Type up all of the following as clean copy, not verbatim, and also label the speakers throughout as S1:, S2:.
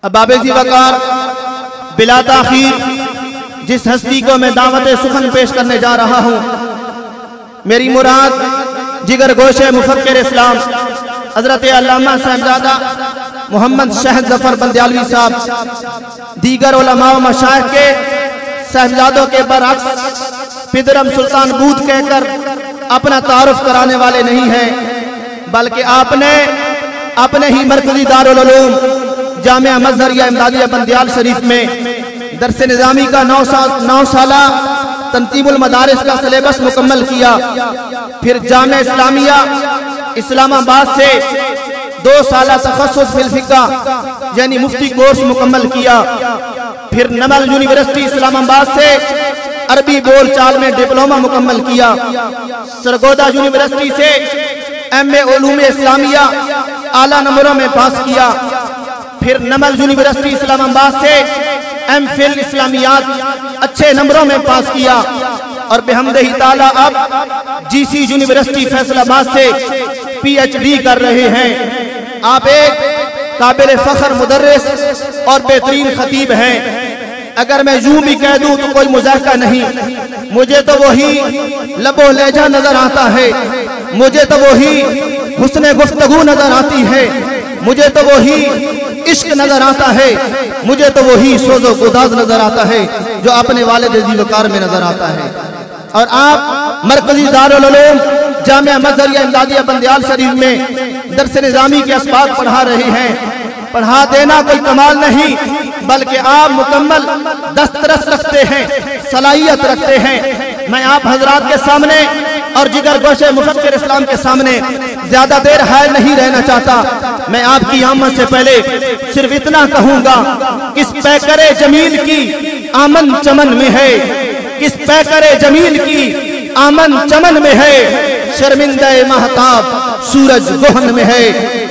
S1: اباب ذی وقار بلا تاخیر جس ہستی کو میں دعوت سخن پیش کرنے جا رہا ہوں، میری مراد جگر گوشے مفکر اسلام حضرت علامہ صاحبزادہ محمد شہد ظفر بندیالوی صاحب دیگر علماء و مشائخ کے صاحبزادوں کے برعکس پدرم سلطان بود کہہ کر اپنا تعارف کرانے والے نہیں ہیں، بلکہ آپ نے اپنے ہی مرکزی دارالعلوم جامعہ مظہریہ امدادیہ بندیال شریف میں درس نظامی کا 9 سالہ تنظیم المدارس کا سلیبس مکمل کیا، پھر جامعہ اسلامیہ اسلام آباد سے 2 سالہ تخصص فی الفقہ یعنی مفتی کورس مکمل کیا، پھر نمل یونیورسٹی اسلام آباد سے عربی بول چال میں ڈپلومہ مکمل کیا، سرگودا یونیورسٹی سے ایم.اے. علوم اسلامیہ اعلیٰ نمبروں میں پاس کیا، پھر نمل یونیورسٹی اسلام آباد سے ایم فل اسلامیات اچھے نمبروں میں پاس کیا، اور بحمدہ تعالیٰ اب جی سی یونیورسٹی فیصل آباد سے PhD کر رہے ہیں۔ آپ ایک قابل فخر مدرس اور بہترین خطیب ہیں۔ اگر میں یوں بھی کہہ دوں تو کوئی مذاکرہ نہیں، مجھے تو وہی لب و لہجہ نظر آتا ہے، مجھے تو وہی حسن گفتگو نظر آتی ہے، مجھے تو وہی عشق نظر آتا ہے، مجھے تو وہی سوز و گداز نظر آتا ہے جو اپنے والد ذی وقار میں نظر آتا ہے۔ اور آپ مرکزی دارالعلوم جامعہ مظہریہ امدادیہ بندیال شریف میں درس نظامی کے اسباق پڑھا رہے ہیں۔ پڑھا دینا کوئی کمال نہیں، بلکہ آپ مکمل دسترس رکھتے ہیں، صلاحیت رکھتے ہیں۔ میں آپ حضرات کے سامنے اور جگر گوشے مفکر اسلام کے سامنے زیادہ دیر حائل نہیں رہنا چاہتا۔ میں آپ کی آمد سے پہلے صرف اتنا کہوں گا، کس پیکر جمیل کی آمن چمن میں ہے، کس پیکر جمیل کی آمن چمن میں ہے، شرمندہ مہتاب سورج گہن میں ہے۔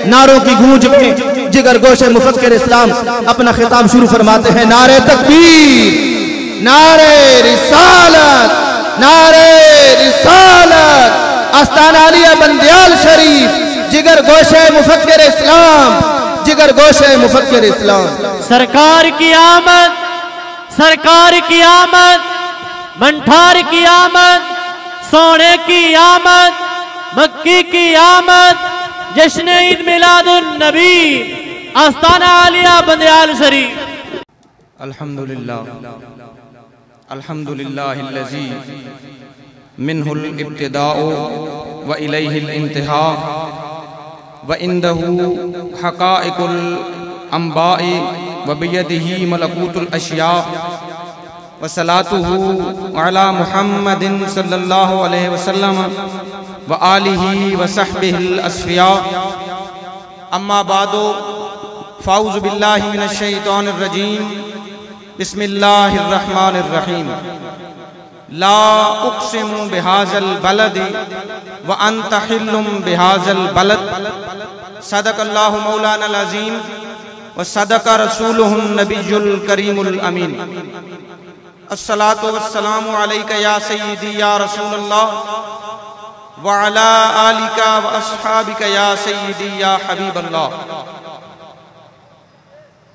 S1: نعروں کی گونج میں جگر گوشے مفکر اسلام اپنا خطاب شروع فرماتے ہیں۔ نعرہ تکبیر، نعرہ رسالت، نعرہ رسالت، آستانہ علیہ بندیال شریف، جگر گوشے مفکر اسلام، جگر گوشے مفکر اسلام۔
S2: سرکار کی آمد، سرکار کی آمد، منٹھار کی آمد، سونے کی آمد، مکی کی آمد، جشن عید میلاد النبی، آستانہ علیہ بندیال شریف۔
S3: الحمدللہ الحمدللہ الذی منہ الابتداء وإلیہ الانتہاء وعندہ حقائق الانباء وبیدہ ملکوت الاشیاء وصلاته علی محمد صلی اللہ علیہ وسلم وآلہ وصحبہ الاسفیاء اما بعد فاعوذ باللہ من الشیطان الرجیم بسم اللہ الرحمن الرحیم لا اقسم بهذا البلد وانت حل بهذا البلد صدق اللہ مولانا العظیم وصدق رسولہ النبی الکریم الامین الصلاة والسلام علیکہ یا سیدی یا رسول اللہ وعلا آلکہ واصحابکہ یا سیدی یا حبیب اللہ۔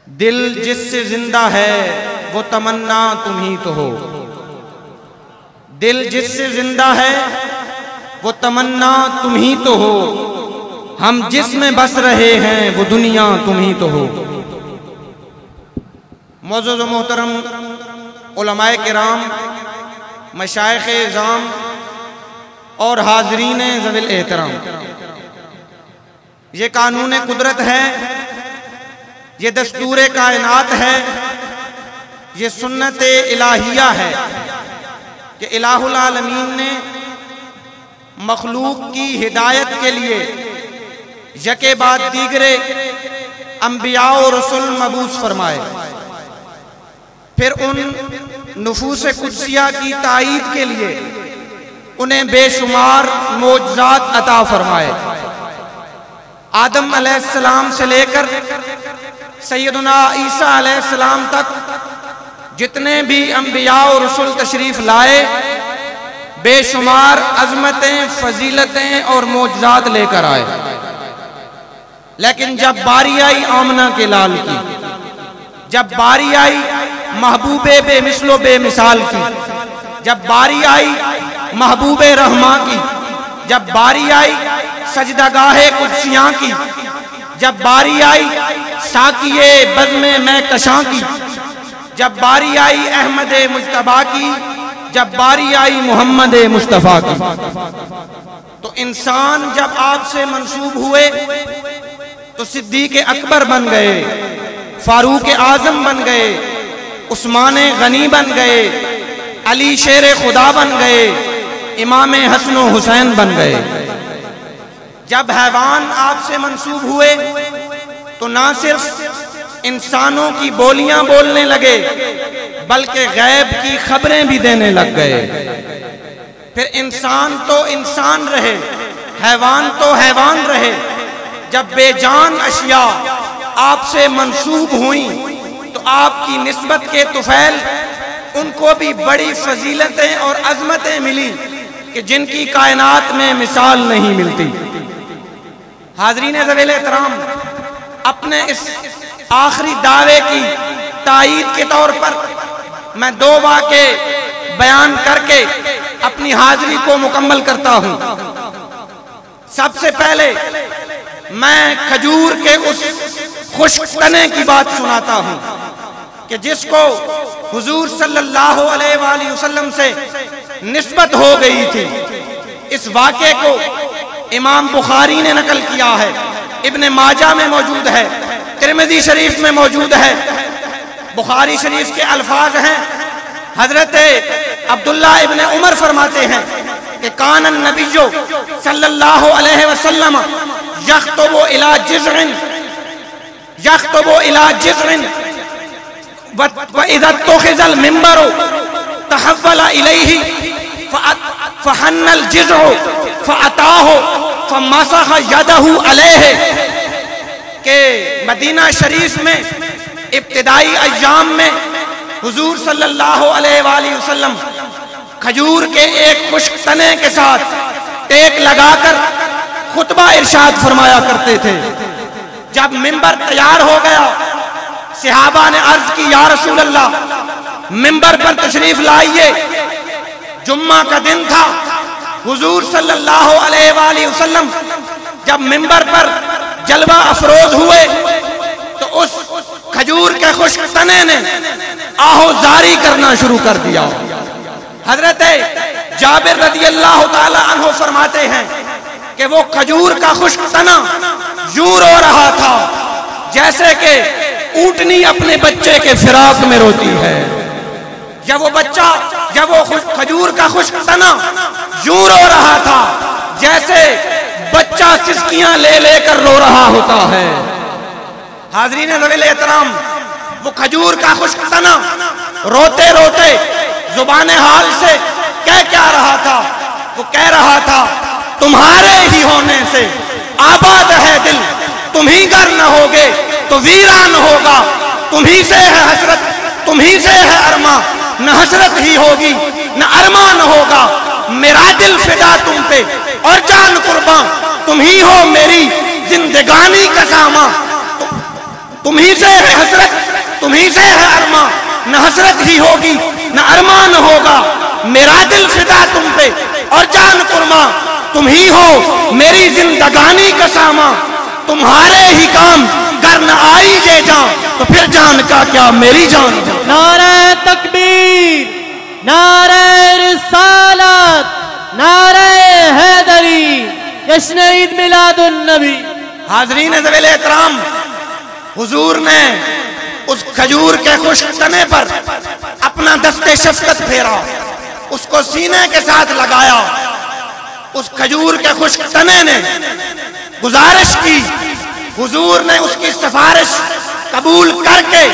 S3: دل جس سے زندہ ہے وہ تمنا تم ہی تو ہو، دل جس سے زندہ ہے وہ تمنا تم ہی تو ہو، ہم جس میں بس رہے ہیں وہ دنیا تم ہی تو ہو۔ معزز و محترم علماء کرام، مشائخ اعظام اور حاضرین ذوی الاحترام، یہ قانون قدرت ہے، یہ دستور کائنات ہے، یہ سنت الہیہ ہے کہ الہ العالمین نے مخلوق کی ہدایت کے لیے یکے بعد دیگرے انبیاء و رسول مبعوث فرمائے، پھر ان نفوس قدسیہ کی تائید کے لیے انہیں بے شمار معجزات عطا فرمائے۔ آدم علیہ السلام سے لے کر سیدنا عیسیٰ علیہ السلام تک جتنے بھی انبیاء و رسول تشریف لائے بے شمار عظمتیں، فضیلتیں اور معجزات لے کر آئے، لیکن جب باری آئی آمنہ کے لال کی جب باری آئی محبوب بے مثل و بے مثال کی، جب باری آئی محبوب رحماں کی، جب باری آئی سجدگاہ قدسیاں کی، جب باری آئی ساقیے بزم میں کشاں کی، جب باری آئی احمد مجتبیٰ کی، جب باری آئی محمد مصطفیٰ کی۔ تو انسان جب آپ سے منسوب ہوئے تو صدیق اکبر بن گئے، فاروق اعظم بن گئے، عثمان غنی بن گئے، علی شیر خدا بن گئے، امام حسن و حسین بن گئے۔ جب حیوان آپ سے منسوب ہوئے تو نہ صرف انسانوں کی بولیاں بولنے لگے بلکہ غیب کی خبریں بھی دینے لگ گئے۔ پھر انسان تو انسان رہے، حیوان تو حیوان رہے۔ جب بے جان اشیاء آپ سے منسوب ہوئیں تو آپ کی نسبت کے طفیل ان کو بھی بڑی فضیلتیں اور عظمتیں ملی کہ جن کی کائنات میں مثال نہیں ملتی۔ حاضرین ذویل احترام، اپنے اس آخری دعوے کی تائید کے طور پر میں 2 واقعے بیان کر کے اپنی حاضری کو مکمل کرتا ہوں۔ سب سے پہلے میں کھجور کے اس خشک تنے کی بات سناتا ہوں کہ جس کو حضور صلی اللہ علیہ وآلہ وسلم سے نسبت ہو گئی تھی۔ اس واقعے کو امام بخاری نے نقل کیا ہے، ابن ماجہ میں موجود ہے، ترمذی شریف میں موجود ہے۔ بخاری شریف کے الفاظ ہیں، حضرت عبداللہ ابن عمر فرماتے ہیں کہ کان النبی صلی اللہ علیہ وسلم یخطب الی جذع وَإِذَا اتُّخِذَ الْمِنبَرُ تحول الیہ فحن الجذع فأتاہ فمسح یدہ علیہ، کہ مدینہ شریف میں ابتدائی ایام میں حضور صلی اللہ علیہ وآلہ وسلم کھجور کے ایک خشک تنے کے ساتھ ٹیک لگا کر خطبہ ارشاد فرمایا کرتے تھے۔ جب منبر تیار ہو گیا، صحابہ نے عرض کی یا رسول اللہ منبر پر تشریف لائیے۔ جمعہ کا دن تھا، حضور صلی اللہ علیہ وآلہ وسلم جب منبر پر جلوہ افروز ہوئے تو اس کھجور کے خشک تنے نے آہو زاری کرنا شروع کر دیا۔ حضرت جابر رضی اللہ تعالی عنہ فرماتے ہیں کہ وہ کھجور کا خشک تنا یوں رو رہا تھا جیسے کہ اونٹنی اپنے بچے کے فراق میں روتی ہے۔ جب وہ کھجور کا خشک تنا یوں رو رہا تھا جیسے بچہ سسکیاں لے لے کر رو رہا ہوتا ہے۔ حاضرین ذویل احترام، وہ کھجور کا خشک تنا روتے روتے زبان حال سے کیا رہا تھا؟ وہ کہہ رہا تھا تمہارے ہی ہونے سے آباد ہے دل، تم ہی گر نہ ہوگے تو ویران ہوگا، تم ہی سے ہے حسرت، تم ہی سے ہے ارماں، نہ حسرت ہی ہوگی نہ ارمان ہوگا، میرا دل فدا تم پہ اور جان قرباں، تم ہی ہو میری زندگانی کا سامان، تم ہی سے ہے حسرت، تم ہی سے ہے ارماں، نہ حسرت ہی ہوگی نہ ارمان ہوگا، میرا دل فدا تم پہ اور جان قرباں، تم ہی ہو میری زندگانی کا سامان، تمہارے ہی کام گر نہ آئی جے جان تو پھر جان کا کیا میری جان۔
S2: نعرہ تکبیر، نعرہ رسالت، نعرہ حیدری، جشن عید میلاد النبی۔
S3: حاضرین ذویل احترام، حضور نے اس کھجور کے خشک تنے پر اپنا دست شفقت پھیرا، اس کو سینے کے ساتھ لگایا۔ اس کھجور کے خشک تنے نے گزارش کی، حضور نے اس کی سفارش قبول کر کے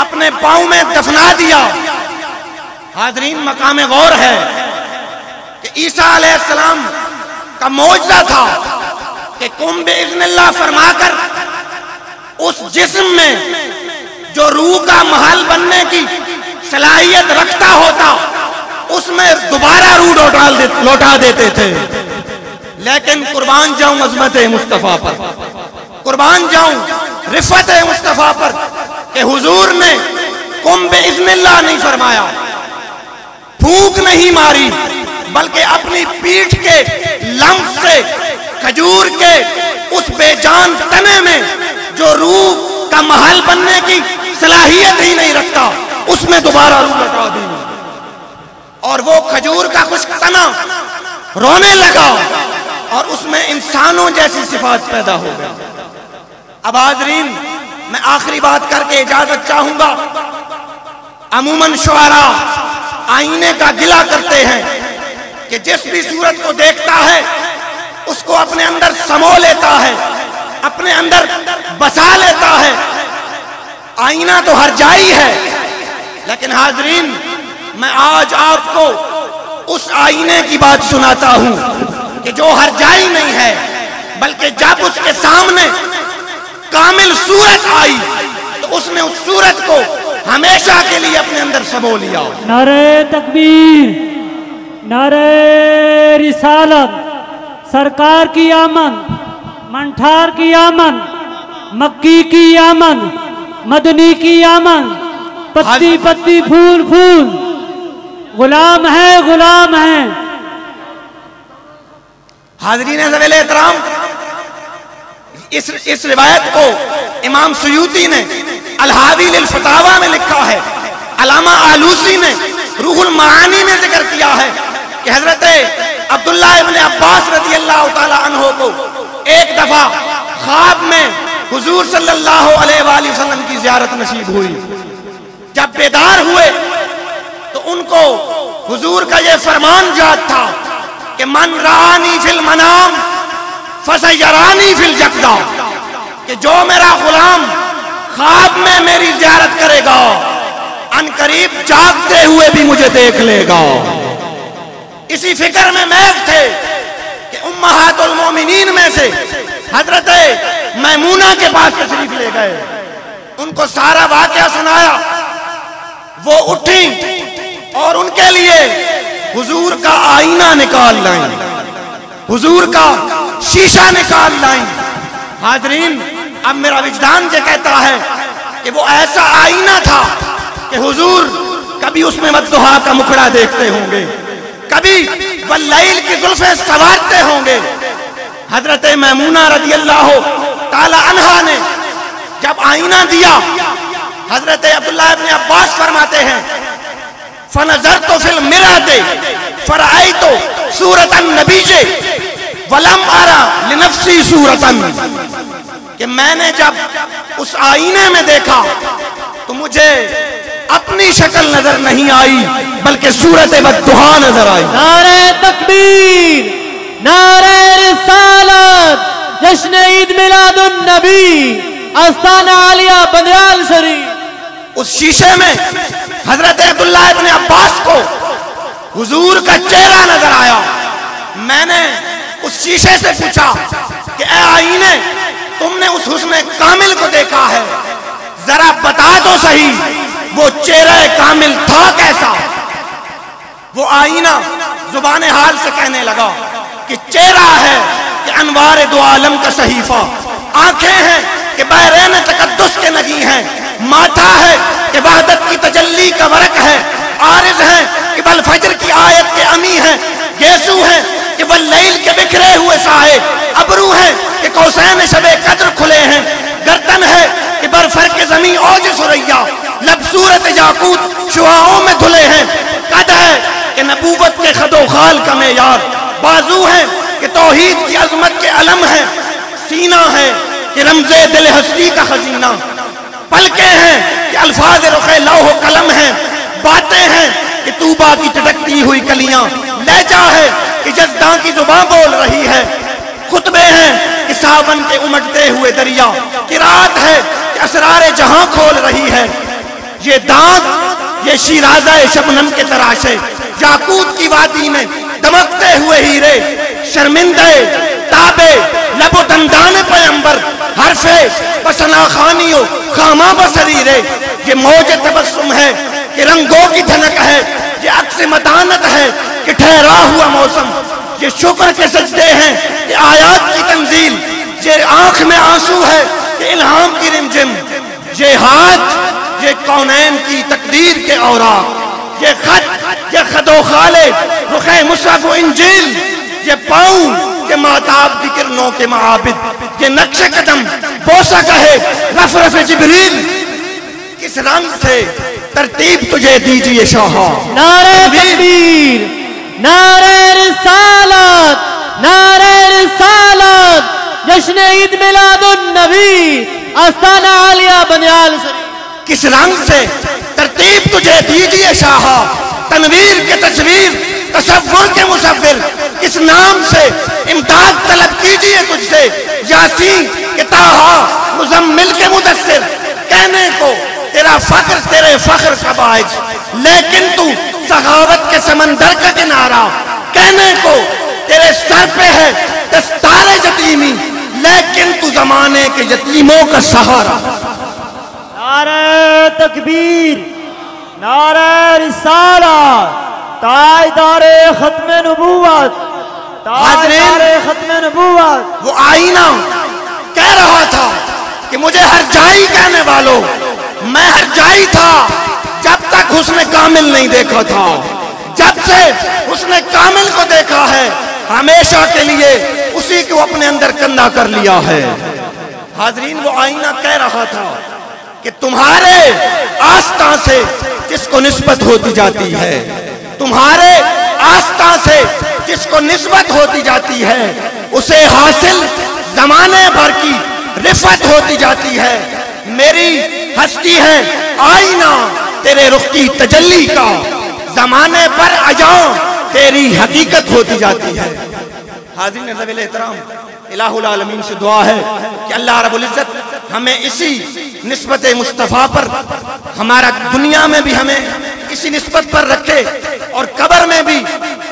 S3: اپنے پاؤں میں دفنا دیا۔ حاضرین، مقام غور ہے کہ عیسیٰ علیہ السلام کا معجزہ تھا کہ قم بإذن اللہ فرما کر اس جسم میں جو روح کا محل بننے کی صلاحیت رکھتا ہوتا اس میں دوبارہ روح لوٹا دیتے تھے۔ لیکن قربان جاؤں عظمت مصطفیٰ پر، قربان جاؤں رفعت مصطفیٰ پر، کہ حضور نے قم بإذن اللہ نہیں فرمایا، پھونک نہیں ماری، بلکہ اپنی پیٹھ کے لمس سے کھجور کے اس بے جان تنے میں جو روح کا محل بننے کی صلاحیت ہی نہیں رکھتا، اس میں دوبارہ روح لٹا دی، اور وہ کھجور کا خشک تنا رونے لگا اور اس میں انسانوں جیسی صفات پیدا ہو گئی۔ اب حاضرین، میں آخری بات کر کے اجازت چاہوں گا۔ عموماً شعراء آئینے کا گلہ کرتے ہیں کہ جس بھی صورت کو دیکھتا ہے اس کو اپنے اندر سمو لیتا ہے، اپنے اندر بسا لیتا ہے۔ آئینہ تو ہر جائی ہے، لیکن حاضرین، میں آج آپ کو اس آئینے کی بات سناتا ہوں کہ جو ہر جائی نہیں ہے، بلکہ جب اس کے سامنے کامل صورت آئی تو اس نے اس صورت کو ہمیشہ کے لیے اپنے اندر سمو لیا۔
S4: نعرہ تکبیر، نعرہ رسالت، سرکار کی آمد، منٹھار کی آمد، مکی کی آمد، مدنی کی آمد، پتی پتی پھول پھول، غلام ہے غلام ہے۔
S3: حاضرین ذویل احترام، اس روایت کو امام سیوطی نے الحاوی للفتاوی میں لکھا ہے، علامہ آلوسی نے روح المعانی میں ذکر کیا ہے کہ حضرت عبداللہ ابن عباس رضی اللہ تعالی عنہ کو ایک دفعہ خواب میں حضور صلی اللہ علیہ وآلہ وسلم کی زیارت نصیب ہوئی۔ جب بیدار ہوئے تو ان کو حضور کا یہ فرمان یاد تھا کہ من رآنی فی المنام فسیرانی فی الجقدہ، کہ جو میرا غلام خواب میں میری زیارت کرے گا ان قریب جاگتے ہوئے بھی مجھے دیکھ لے گا۔ اسی فکر میں محو تھے کہ امہات المومنین میں سے حضرت میمونہ کے پاس تشریف لے گئے، ان کو سارا واقعہ سنایا۔ وہ اٹھیں اور ان کے لیے حضور کا آئینہ نکال لائیں، حضور کا شیشہ نکال لائیں۔ حاضرین، اب میرا وجدان یہ کہتا ہے کہ وہ ایسا آئینہ تھا کہ حضور کبھی اس میں مددہا کا مکھڑا دیکھتے ہوں گے، کبھی واللیل کی زلفیں سوارتے ہوں گے۔ حضرت میمونہ رضی اللہ تعالی عنہا نے جب آئینہ دیا، حضرت عبداللہ ابن عباس فرماتے ہیں فَنَظَرْتُ فِي الْمِرْآةِ فَرَأَيْتُ صُورَةَ النَّبِيِّ وَلَمْ أَرَ لِنَفْسِي صُورَةً، کہ میں نے جب اس آئینے میں دیکھا تو مجھے اپنی شکل نظر نہیں آئی بلکہ صورت بددہا نظر آئی۔
S2: نعرہ تکبیر، نعرہ رسالت، جشن عید میلاد النبی، آستانہ عالیہ بندیال شریف۔
S3: اس شیشے میں حضرت عبداللہ ابن عباس کو حضور کا چہرہ نظر آیا۔ میں نے اس شیشے سے پوچھا کہ اے آئینے، تم نے اس حسن کامل کو دیکھا ہے، ذرا بتا تو صحیح وہ چہرہ کامل تھا کیسا؟ وہ آئینہ زبان حال سے کہنے لگا کہ چہرہ ہے کہ انوار دو عالم کا صحیفہ، آنکھیں ہیں کہ بحرین تقدس کے نگی ہیں، ماتھا ہے کہ وحدت کی تجلی کا ورق ہے، عارض ہیں کہ بالفجر کی آیت کے امی ہیں، گیسو ہیں کہ واللیل کے بکھرے ہوئے سائے، ابرو ہیں کہ قوسین شب قدر کھلے ہیں، گردن ہے کہ برفرق زمین اوج سریا، لب صورت یاقوت شعاعوں میں دھلے ہیں، قد ہے کہ نبوت کے خد و خال کا معیار، بازو ہیں کہ توحید کی عظمت کے علم ہیں، سینہ ہے کہ رمز دل ہستی کا خزینہ، پلکیں ہیں کہ الفاظ رخ لوح و قلم ہیں، باتیں ہیں کہ طوبہ کی چٹکتی ہوئی کلیاں، لہجہ ہے کہ جزداں کی زبان بول رہی ہے، خطبے ہیں کہ ساون کے امٹتے ہوئے دریا، قرات ہے کہ اسرار جہاں کھول رہی ہے، یہ دانت یہ شیرازہ شبنم کے تراشے، یاقوت کی وادی میں دمکتے ہوئے ہیرے، شرمندے تابے لب و دندان پیمبر، حرفے بسنا خانیوں خامہ بسریرے، یہ موج تبسم ہے کہ رنگوں کی دھنک ہے، یہ عکس مدانت ہے کہ ٹھہرا ہوا موسم، یہ شکر کے سجدے ہیں کہ آیات کی تنزیل، یہ آنکھ میں آنسو ہے کہ الہام کی رمجم، یہ ہاتھ یہ کونین کی تقدیر کے اوراق، یہ خط و خالد رخ مصحف و انجیل، یہ پاؤں یہ ماتاب کی کرنوں کے معابد، یہ نقش قدم بوسہ کہے رف رف جبریل، کس رنگ سے ترتیب تجھے دیجئے شاہا۔
S2: نعرہ تکبیر، نعرہ رسالت، نعرہ رسالت، جشن عید میلاد النبی، آستانہ عالیہ بندیال شریف۔
S3: کس رنگ سے ترتیب تجھے دیجئے شاہا، تنویر کے تصویر، تصور کے مصور، کس نام سے امداد طلب کیجئے تجھ سے، یاسین کے طٰہٰ، مزمل کے مدثر، کہنے کو تیرا فخر تیرے فخر کا باعث، لیکن تو سخاوت کے سمندر کا کنارہ، کہنے کو تیرے سر پہ ہے دستار یتیمی، لیکن تو زمانے کے یتیموں کا سہارا۔
S5: نعرہ تکبیر، نعرہ رسالت، تاجدار ختم نبوت، تاجدار ختم نبوت۔
S3: وہ آئینہ کہہ رہا تھا کہ مجھے ہر جائی کہنے والوں، میں ہر جائی تھا جب تک حسن کامل نہیں دیکھا تھا، جب سے حسن کامل کو دیکھا ہے ہمیشہ کے لیے اسی کو اپنے اندر کندہ کر لیا ہے۔ حاضرین، وہ آئینہ کہہ رہا تھا کہ تمہارے آستان سے جس کو نسبت ہوتی جاتی ہے، تمہارے آستان سے جس کو نسبت ہوتی جاتی ہے، اسے حاصل زمانے بھر کی رفعت ہوتی جاتی ہے۔ میری ہستی ہے آئینہ تیرے رخ کی تجلی کا، زمانے پر عجاں تیری حقیقت ہوتی جاتی ہے۔ حاضرین ذویل احترام، الہ العالمین سے دعا ہے کہ اللہ رب العزت ہمیں اسی نسبت مصطفیٰ پر، ہمارا دنیا میں بھی ہمیں اسی نسبت پر رکھے اور قبر میں بھی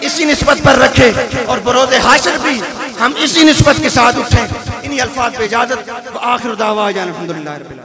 S3: اسی نسبت پر رکھے، اور بروز حاشر بھی ہم اسی نسبت کے ساتھ اٹھیں۔ انہی الفاظ پہ اجازت، وآخر دعوانا الحمدللہ رب العالمین۔